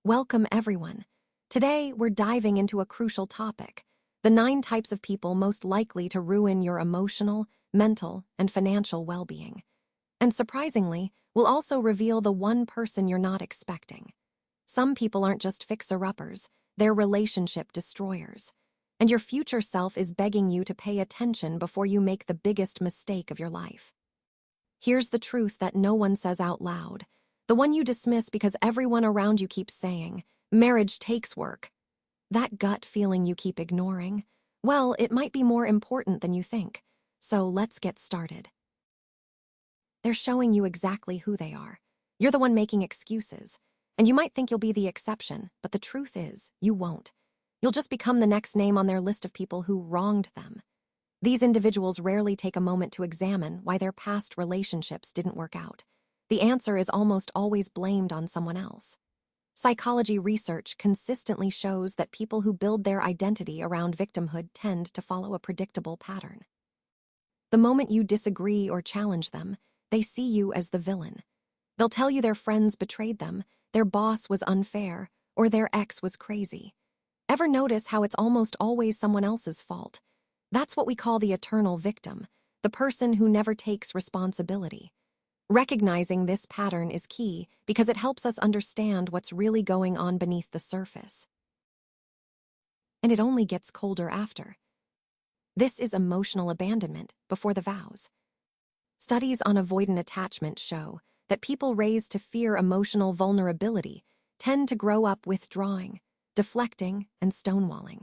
Welcome, everyone. Today, we're diving into a crucial topic: the 9 types of people most likely to ruin your emotional, mental, and financial well-being. And surprisingly, we'll also reveal the one person you're not expecting. Some people aren't just fixer-uppers, they're relationship destroyers. And your future self is begging you to pay attention before you make the biggest mistake of your life. Here's the truth that no one says out loud, the one you dismiss because everyone around you keeps saying, marriage takes work. That gut feeling you keep ignoring, well, it might be more important than you think. So let's get started. They're showing you exactly who they are. You're the one making excuses. And you might think you'll be the exception, but the truth is, you won't. You'll just become the next name on their list of people who wronged them. These individuals rarely take a moment to examine why their past relationships didn't work out. The answer is almost always blamed on someone else. Psychology research consistently shows that people who build their identity around victimhood tend to follow a predictable pattern. The moment you disagree or challenge them, they see you as the villain. They'll tell you their friends betrayed them, their boss was unfair, or their ex was crazy. Ever notice how it's almost always someone else's fault? That's what we call the eternal victim, the person who never takes responsibility. Recognizing this pattern is key because it helps us understand what's really going on beneath the surface. And it only gets colder after. This is emotional abandonment before the vows. Studies on avoidant attachment show that people raised to fear emotional vulnerability tend to grow up withdrawing, deflecting, and stonewalling.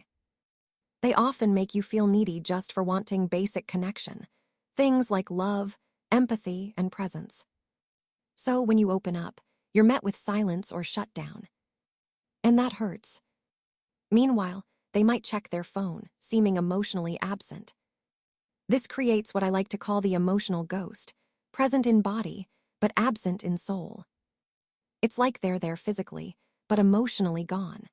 They often make you feel needy just for wanting basic connection, things like love, empathy, and presence. So when you open up, you're met with silence or shutdown. And that hurts. Meanwhile, they might check their phone, seeming emotionally absent. This creates what I like to call the emotional ghost, present in body, but absent in soul. It's like they're there physically, but emotionally gone.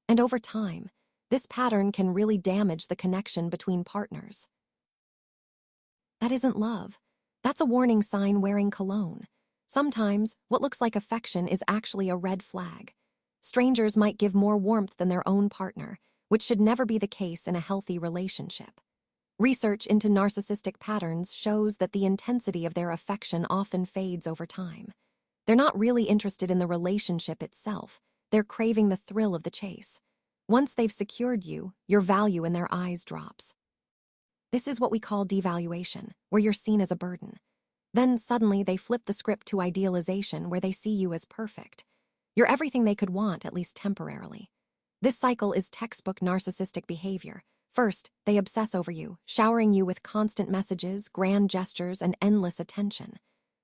And over time, this pattern can really damage the connection between partners. That isn't love. That's a warning sign wearing cologne. Sometimes, what looks like affection is actually a red flag. Strangers might give more warmth than their own partner, which should never be the case in a healthy relationship. Research into narcissistic patterns shows that the intensity of their affection often fades over time. They're not really interested in the relationship itself. They're craving the thrill of the chase. Once they've secured you, your value in their eyes drops. This is what we call devaluation, where you're seen as a burden. Then suddenly they flip the script to idealization, where they see you as perfect. You're everything they could want, at least temporarily. This cycle is textbook narcissistic behavior. First, they obsess over you, showering you with constant messages, grand gestures, and endless attention.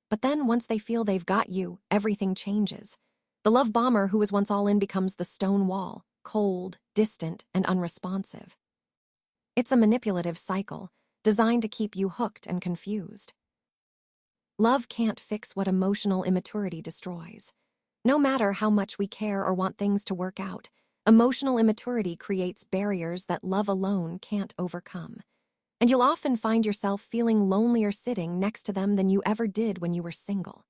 But then once they feel they've got you, everything changes. The love bomber who was once all in becomes the stone wall, cold, distant, and unresponsive. It's a manipulative cycle, designed to keep you hooked and confused. Love can't fix what emotional immaturity destroys. No matter how much we care or want things to work out, emotional immaturity creates barriers that love alone can't overcome. And you'll often find yourself feeling lonelier sitting next to them than you ever did when you were single.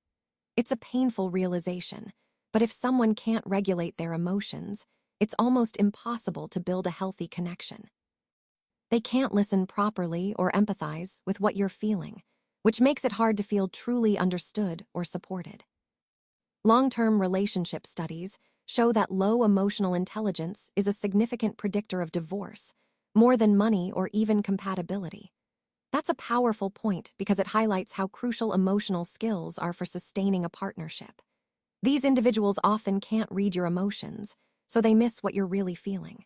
It's a painful realization, but if someone can't regulate their emotions, it's almost impossible to build a healthy connection. They can't listen properly or empathize with what you're feeling, which makes it hard to feel truly understood or supported. Long-term relationship studies show that low emotional intelligence is a significant predictor of divorce, more than money or even compatibility. That's a powerful point because it highlights how crucial emotional skills are for sustaining a partnership. These individuals often can't read your emotions, so they miss what you're really feeling.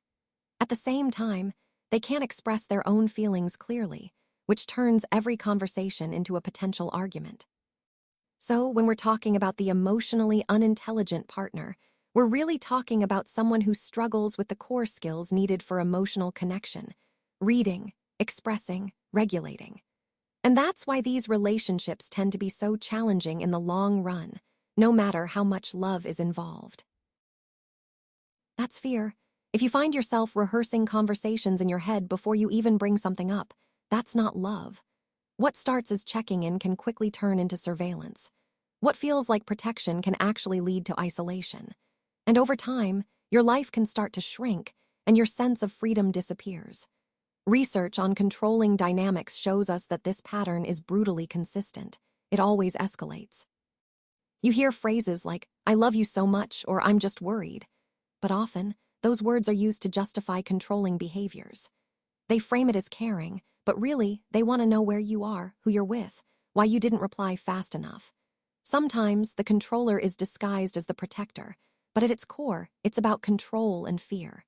At the same time, they can't express their own feelings clearly, which turns every conversation into a potential argument. So, when we're talking about the emotionally unintelligent partner, we're really talking about someone who struggles with the core skills needed for emotional connection: reading, expressing, regulating. And that's why these relationships tend to be so challenging in the long run, no matter how much love is involved. That's fear. If you find yourself rehearsing conversations in your head before you even bring something up, that's not love. What starts as checking in can quickly turn into surveillance. What feels like protection can actually lead to isolation. And over time, your life can start to shrink and your sense of freedom disappears. Research on controlling dynamics shows us that this pattern is brutally consistent. It always escalates. You hear phrases like, "I love you so much," or "I'm just worried." But often, those words are used to justify controlling behaviors. They frame it as caring, but really, they want to know where you are, who you're with, why you didn't reply fast enough. Sometimes, the controller is disguised as the protector, but at its core, it's about control and fear.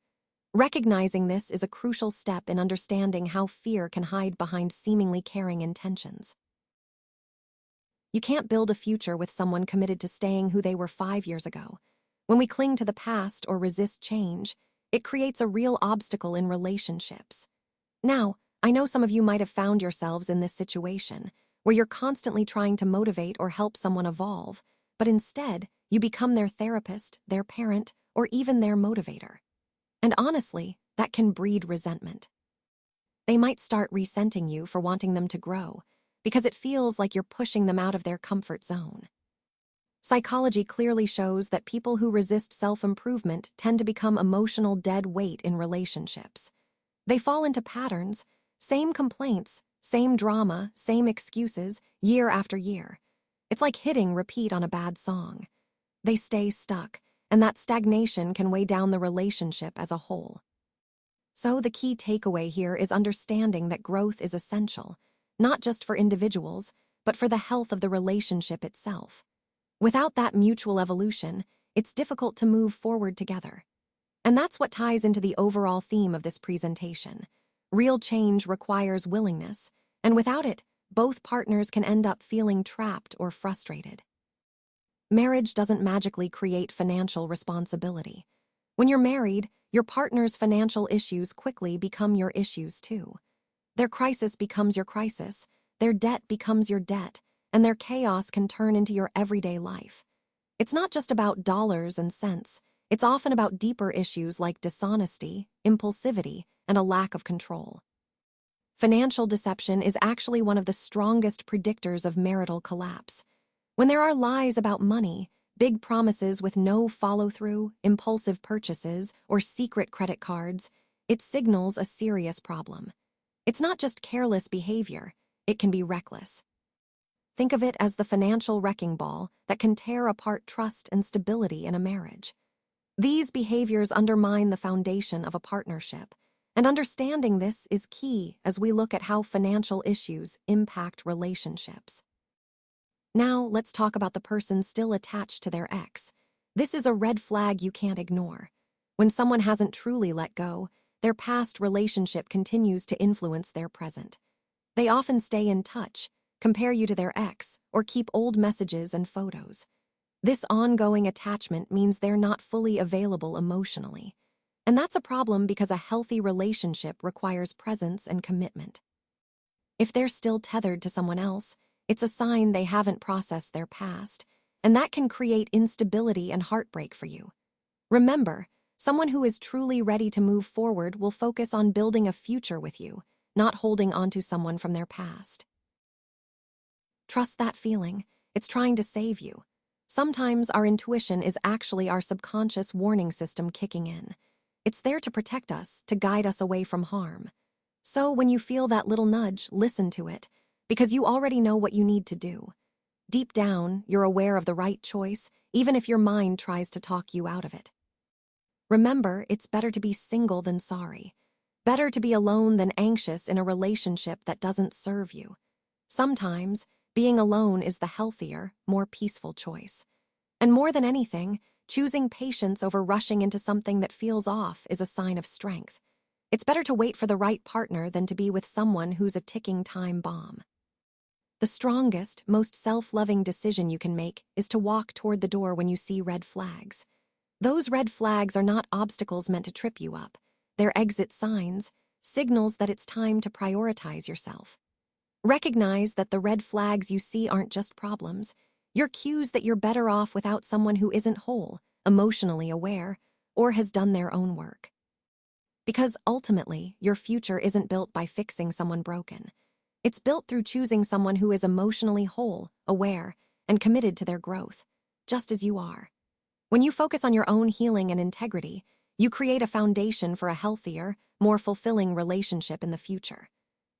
Recognizing this is a crucial step in understanding how fear can hide behind seemingly caring intentions. You can't build a future with someone committed to staying who they were 5 years ago. When we cling to the past or resist change, it creates a real obstacle in relationships. Now, I know some of you might have found yourselves in this situation, where you're constantly trying to motivate or help someone evolve, but instead, you become their therapist, their parent, or even their motivator. And honestly, that can breed resentment. They might start resenting you for wanting them to grow, because it feels like you're pushing them out of their comfort zone. Psychology clearly shows that people who resist self-improvement tend to become emotional dead weight in relationships. They fall into patterns, same complaints, same drama, same excuses, year after year. It's like hitting repeat on a bad song. They stay stuck, and that stagnation can weigh down the relationship as a whole. So the key takeaway here is understanding that growth is essential, not just for individuals, but for the health of the relationship itself. Without that mutual evolution, it's difficult to move forward together. And that's what ties into the overall theme of this presentation. Real change requires willingness, and without it, both partners can end up feeling trapped or frustrated. Marriage doesn't magically create financial responsibility. When you're married, your partner's financial issues quickly become your issues too. Their crisis becomes your crisis, their debt becomes your debt, and their chaos can turn into your everyday life. It's not just about dollars and cents, it's often about deeper issues like dishonesty, impulsivity, and a lack of control. Financial deception is actually one of the strongest predictors of marital collapse. When there are lies about money, big promises with no follow-through, impulsive purchases, or secret credit cards, it signals a serious problem. It's not just careless behavior, it can be reckless. Think of it as the financial wrecking ball that can tear apart trust and stability in a marriage. These behaviors undermine the foundation of a partnership, and understanding this is key as we look at how financial issues impact relationships. Now, let's talk about the person still attached to their ex. This is a red flag you can't ignore. When someone hasn't truly let go, their past relationship continues to influence their present. They often stay in touch, compare you to their ex, or keep old messages and photos. This ongoing attachment means they're not fully available emotionally. And that's a problem because a healthy relationship requires presence and commitment. If they're still tethered to someone else, it's a sign they haven't processed their past, and that can create instability and heartbreak for you. Remember, someone who is truly ready to move forward will focus on building a future with you, not holding onto someone from their past. Trust that feeling. It's trying to save you. Sometimes our intuition is actually our subconscious warning system kicking in. It's there to protect us, to guide us away from harm. So when you feel that little nudge, listen to it, because you already know what you need to do. Deep down, you're aware of the right choice, even if your mind tries to talk you out of it. Remember, it's better to be single than sorry. Better to be alone than anxious in a relationship that doesn't serve you. Sometimes, being alone is the healthier, more peaceful choice. And more than anything, choosing patience over rushing into something that feels off is a sign of strength. It's better to wait for the right partner than to be with someone who's a ticking time bomb. The strongest, most self-loving decision you can make is to walk toward the door when you see red flags. Those red flags are not obstacles meant to trip you up. They're exit signs, signals that it's time to prioritize yourself. Recognize that the red flags you see aren't just problems. You're cues that you're better off without someone who isn't whole, emotionally aware, or has done their own work. Because ultimately, your future isn't built by fixing someone broken. It's built through choosing someone who is emotionally whole, aware, and committed to their growth, just as you are. When you focus on your own healing and integrity, you create a foundation for a healthier, more fulfilling relationship in the future.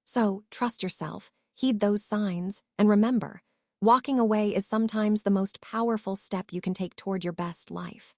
So, trust yourself, heed those signs, and remember, walking away is sometimes the most powerful step you can take toward your best life.